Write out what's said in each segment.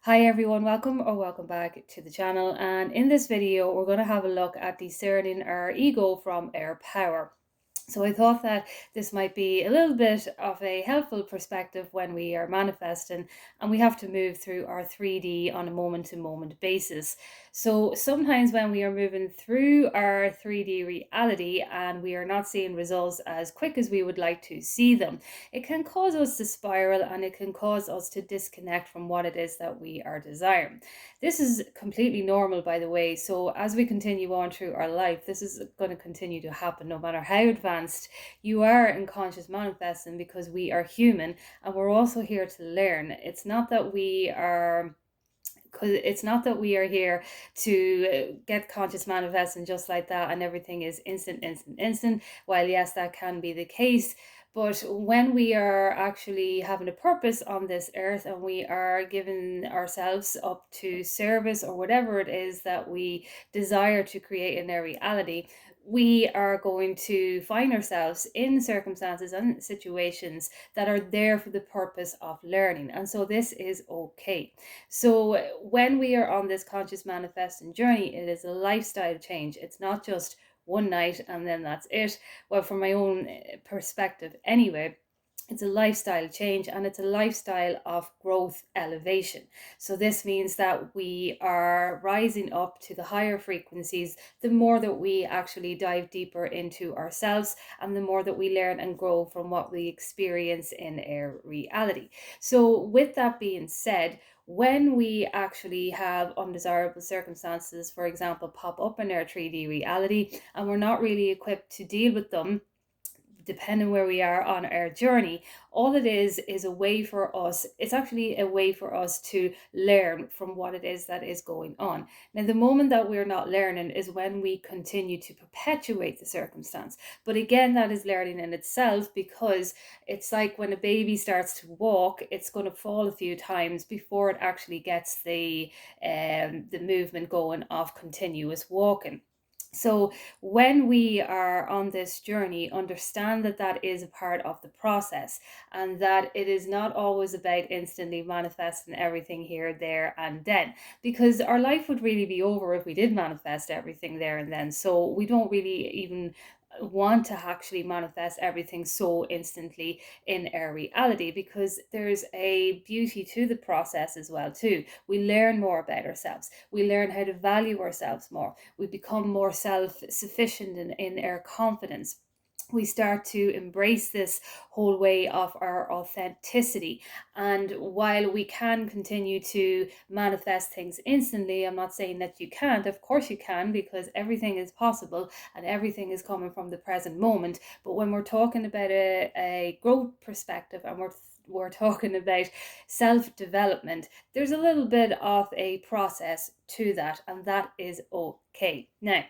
Hi everyone, welcome back to the channel. And in this video, we're going to have a look at discerning our ego from our power. So I thought that this might be a little bit of a helpful perspective when we are manifesting and we have to move through our 3D on a moment-to-moment basis. So sometimes when we are moving through our 3D reality and we are not seeing results as quick as we would like to see them, it can cause us to spiral and it can cause us to disconnect from what it is that we are desiring. This is completely normal, by the way. So as we continue on through our life, this is going to continue to happen no matter how advanced you are in conscious manifesting, because we are human and we're also here to learn. It's not that we are here to get conscious manifesting just like that and everything is instant. While yes, that can be the case, but when we are actually having a purpose on this earth and we are giving ourselves up to service or whatever it is that we desire to create in their reality, we are going to find ourselves in circumstances and situations that are there for the purpose of learning. And so this is okay. So when we are on this conscious manifesting journey, it is a lifestyle change. It's not just one night and then that's it. Well, from my own perspective anyway, it's a lifestyle change and it's a lifestyle of growth elevation. So this means that we are rising up to the higher frequencies the more that we actually dive deeper into ourselves and the more that we learn and grow from what we experience in our reality. So with that being said, when we actually have undesirable circumstances, for example, pop up in our 3D reality and we're not really equipped to deal with them, depending where we are on our journey, all it is a way for us. It's actually a way for us to learn from what it is that is going on. Now, the moment that we're not learning is when we continue to perpetuate the circumstance. But again, that is learning in itself, because it's like when a baby starts to walk, it's going to fall a few times before it actually gets the movement going of continuous walking. So when we are on this journey, understand that that is a part of the process and that it is not always about instantly manifesting everything here, there, and then, because our life would really be over if we did manifest everything there and then. So we don't really even want to actually manifest everything so instantly in our reality, because there's a beauty to the process as well too. We learn more about ourselves, we learn how to value ourselves more, we become more self-sufficient in our confidence, we start to embrace this whole way of our authenticity. And while we can continue to manifest things instantly, I'm not saying that you can't. Of course you can, because everything is possible and everything is coming from the present moment. But when we're talking about a growth perspective and we're talking about self-development, there's a little bit of a process to that, and that is okay. Now,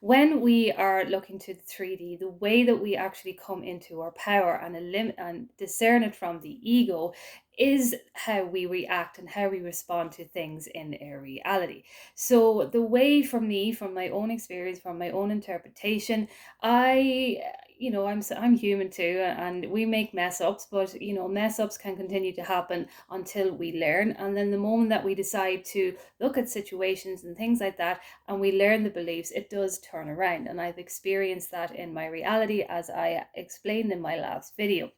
when we are looking to the 3D, the way that we actually come into our power and discern it from the ego is how we react and how we respond to things in our reality. So the way, for me, from my own experience, from my own interpretation, I'm human too, and we make mess ups, but mess ups can continue to happen until we learn. And then the moment that we decide to look at situations and things like that and we learn the beliefs, it does turn around. And I've experienced that in my reality, as I explained in my last video.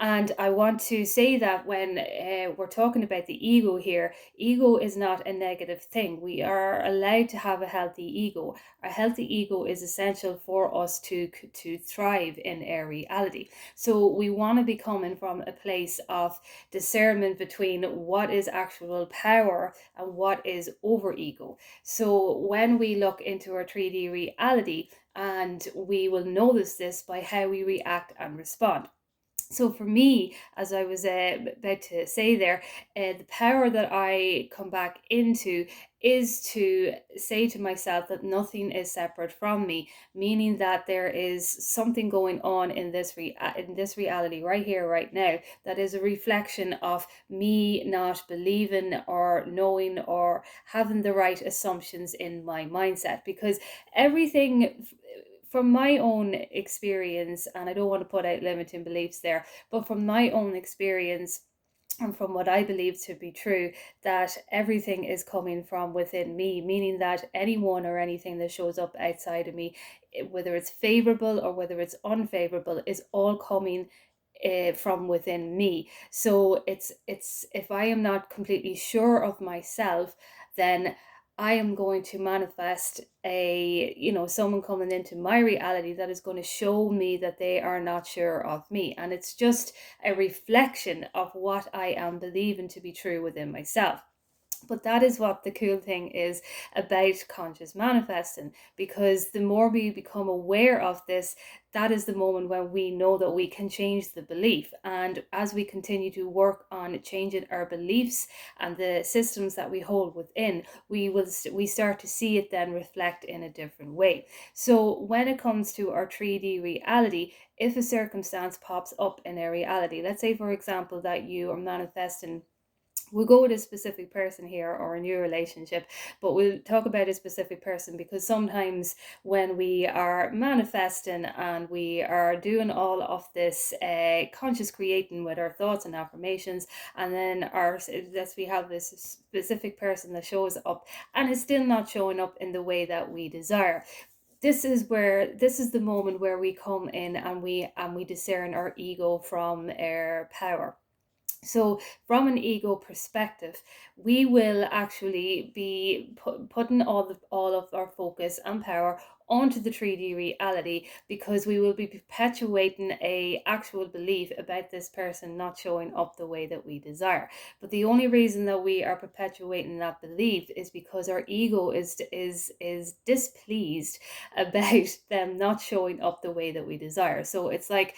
And I want to say that when we're talking about the ego here, ego is not a negative thing. We are allowed to have a healthy ego. A healthy ego is essential for us to thrive in our reality. So we want to be coming from a place of discernment between what is actual power and what is over ego. So when we look into our 3D reality, and we will notice this by how we react and respond. So for me, as I was about to say there, the power that I come back into is to say to myself that nothing is separate from me, meaning that there is something going on in this reality right here, right now, that is a reflection of me not believing or knowing or having the right assumptions in my mindset. Because everything, from my own experience, and I don't want to put out limiting beliefs there, but from my own experience, and from what I believe to be true, that everything is coming from within me, meaning that anyone or anything that shows up outside of me, whether it's favorable or whether it's unfavorable, is all coming from within me. So it's if I am not completely sure of myself, then I am going to manifest someone coming into my reality that is going to show me that they are not sure of me. And it's just a reflection of what I am believing to be true within myself. But that is what the cool thing is about conscious manifesting, because the more we become aware of this, that is the moment when we know that we can change the belief. And as we continue to work on changing our beliefs and the systems that we hold within, we start to see it then reflect in a different way. So when it comes to our 3D reality, if a circumstance pops up in a reality, let's say for example that you are manifesting, we'll go with a specific person here or a new relationship, but we'll talk about a specific person, because sometimes when we are manifesting and we are doing all of this conscious creating with our thoughts and affirmations, and then we have this specific person that shows up and is still not showing up in the way that we desire. This is the moment where we come in and we discern our ego from our power. So, from an ego perspective, we will actually be putting all of our focus and power onto the 3D reality, because we will be perpetuating a actual belief about this person not showing up the way that we desire. But the only reason that we are perpetuating that belief is because our ego is displeased about them not showing up the way that we desire. So it's like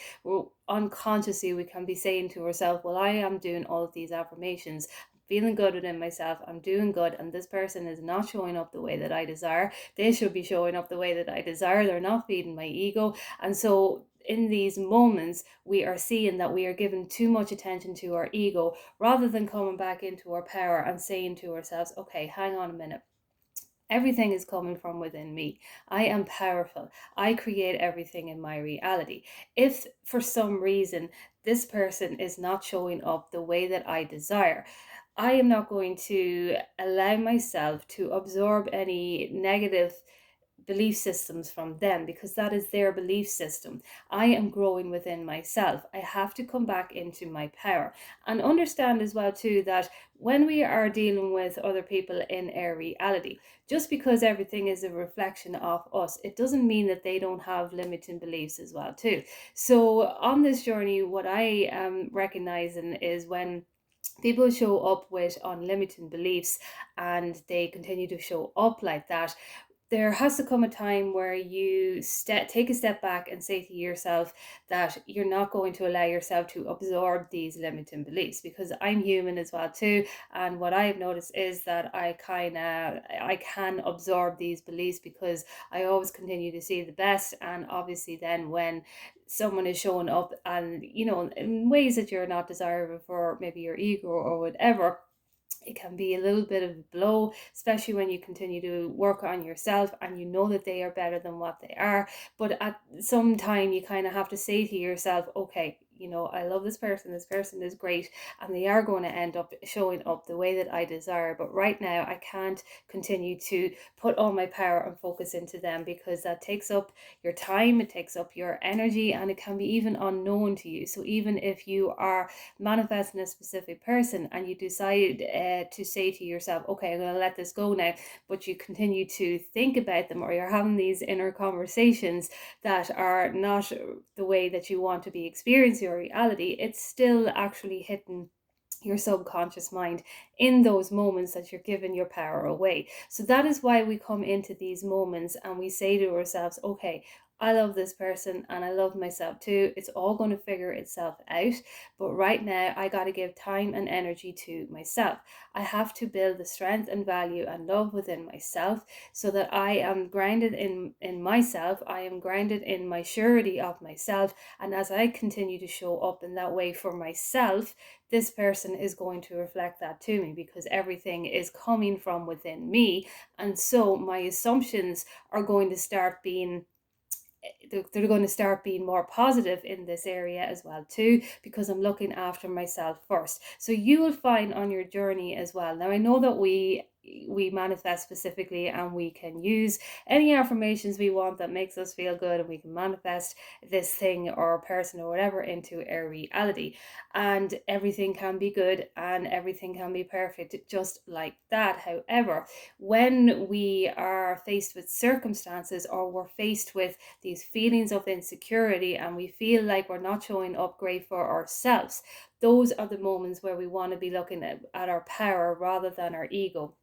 unconsciously we can be saying to ourselves, well, I am doing all of these affirmations, feeling good within myself, I'm doing good, and this person is not showing up the way that I desire. They should be showing up the way that I desire. They're not feeding my ego. And so in these moments, we are seeing that we are giving too much attention to our ego, rather than coming back into our power and saying to ourselves, okay, hang on a minute. Everything is coming from within me. I am powerful. I create everything in my reality. If for some reason this person is not showing up the way that I desire, I am not going to allow myself to absorb any negative belief systems from them, because that is their belief system. I am growing within myself. I have to come back into my power and understand as well too that when we are dealing with other people in our reality, just because everything is a reflection of us, it doesn't mean that they don't have limiting beliefs as well too. So on this journey, what I am recognizing is when people show up with unlimited beliefs and they continue to show up like that, there has to come a time where you take a step back and say to yourself that you're not going to allow yourself to absorb these limiting beliefs, because I'm human as well too. And what I've noticed is that I can absorb these beliefs because I always continue to see the best. And obviously then when someone is showing up and in ways that you're not desirable for maybe your ego or whatever, it can be a little bit of a blow, especially when you continue to work on yourself and you know that they are better than what they are. But at some time, you kind of have to say to yourself, okay, I love this person is great, and they are going to end up showing up the way that I desire. But right now, I can't continue to put all my power and focus into them, because that takes up your time, it takes up your energy, and it can be even unknown to you. So even if you are manifesting a specific person and you decide to say to yourself, okay, I'm going to let this go now, but you continue to think about them, or you're having these inner conversations that are not the way that you want to be experiencing your reality, it's still actually hitting your subconscious mind in those moments that you're giving your power away. So that is why we come into these moments and we say to ourselves, okay, I love this person and I love myself too. It's all going to figure itself out. But right now, I got to give time and energy to myself. I have to build the strength and value and love within myself, so that I am grounded in myself. I am grounded in my surety of myself. And as I continue to show up in that way for myself, this person is going to reflect that to me, because everything is coming from within me. And so my assumptions are going to start being they're going to start being more positive in this area as well too, because I'm looking after myself first. So you will find on your journey as well. Now I know that we manifest specifically, and we can use any affirmations we want that makes us feel good, and we can manifest this thing or person or whatever into a reality, and everything can be good and everything can be perfect just like that. However, when we are faced with circumstances, or we're faced with these feelings of insecurity, and we feel like we're not showing up great for ourselves, those are the moments where we want to be looking at our power rather than our ego.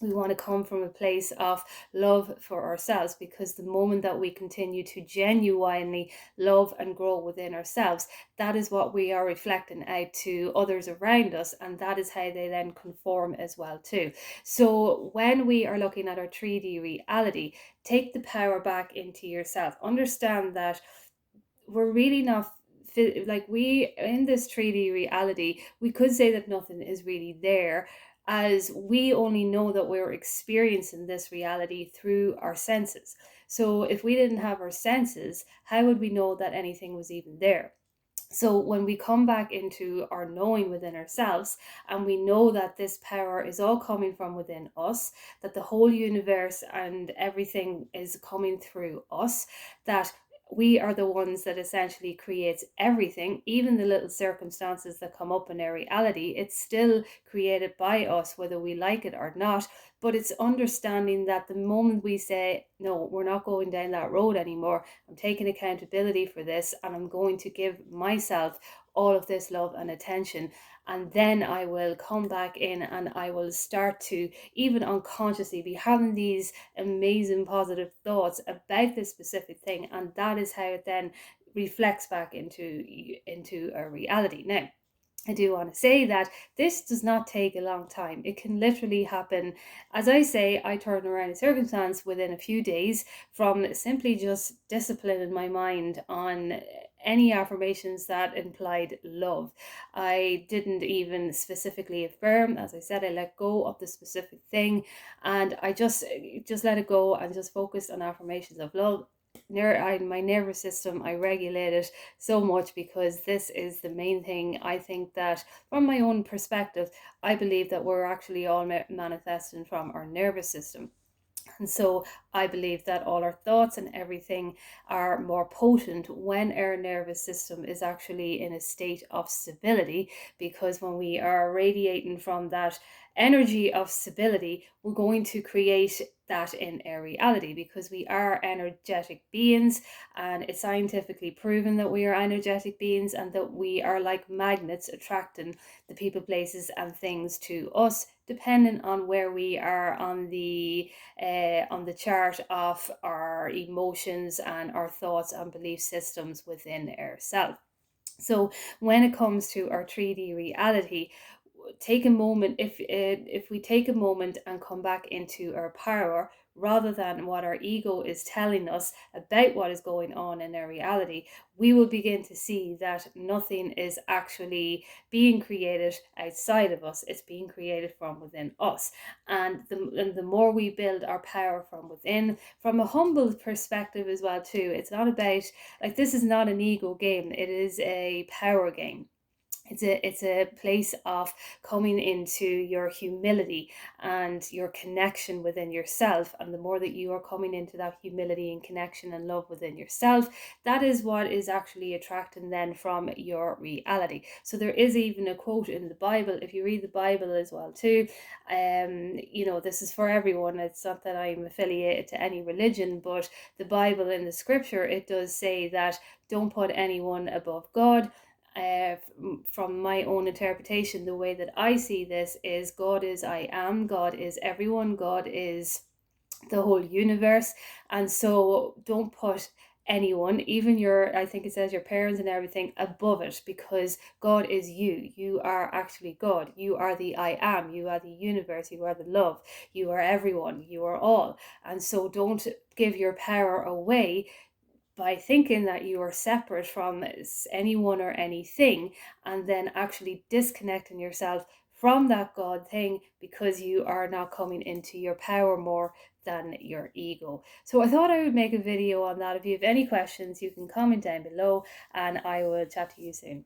We want to come from a place of love for ourselves, because the moment that we continue to genuinely love and grow within ourselves, that is what we are reflecting out to others around us, and that is how they then conform as well too. So when we are looking at our 3D reality, take the power back into yourself. Understand that we're really not like, we in this 3D reality, we could say that nothing is really there, as we only know that we're experiencing this reality through our senses. So if we didn't have our senses, how would we know that anything was even there? So when we come back into our knowing within ourselves, and we know that this power is all coming from within us, that the whole universe and everything is coming through us, that we are the ones that essentially creates everything, even the little circumstances that come up in our reality, it's still created by us, whether we like it or not. But it's understanding that the moment we say, no, we're not going down that road anymore, I'm taking accountability for this, and I'm going to give myself all of this love and attention. And then I will come back in, and I will start to, even unconsciously, be having these amazing positive thoughts about this specific thing. And that is how it then reflects back into a reality. Now, I do want to say that this does not take a long time. It can literally happen. As I say, I turn around a circumstance within a few days, from simply just disciplining my mind on any affirmations that implied love. I didn't even specifically affirm. As I said, I let go of the specific thing, and I just let it go and just focused on affirmations of love. My nervous system, I regulate it so much, because this is the main thing. I think that from my own perspective, I believe that we're actually all manifesting from our nervous system. And so I believe that all our thoughts and everything are more potent when our nervous system is actually in a state of stability, because when we are radiating from that energy of stability, we're going to create that in our reality, because we are energetic beings, and it's scientifically proven that we are energetic beings, and that we are like magnets attracting the people, places, and things to us, depending on where we are on the chart of our emotions and our thoughts and belief systems within ourselves. So when it comes to our 3D reality, take a moment, if we take a moment and come back into our power, rather than what our ego is telling us about what is going on in our reality, we will begin to see that nothing is actually being created outside of us. It's being created from within us. And the more we build our power from within, from a humble perspective as well too, it's not about, like, this is not an ego game, it is a power game. It's a place of coming into your humility and your connection within yourself. And the more that you are coming into that humility and connection and love within yourself, that is what is actually attracting then from your reality. So there is even a quote in the Bible, if you read the Bible as well too, this is for everyone. It's not that I'm affiliated to any religion, but the Bible, in the scripture, it does say that don't put anyone above God. From my own interpretation, the way that I see this is, God is I am, God is everyone, God is the whole universe. And so don't put anyone, even I think it says your parents and everything, above it, because God is you are actually God, you are the I am, you are the universe, you are the love, you are everyone, you are all. And so don't give your power away by thinking that you are separate from anyone or anything, and then actually disconnecting yourself from that God thing, because you are not coming into your power more than your ego. So I thought I would make a video on that. If you have any questions, you can comment down below, and I will chat to you soon.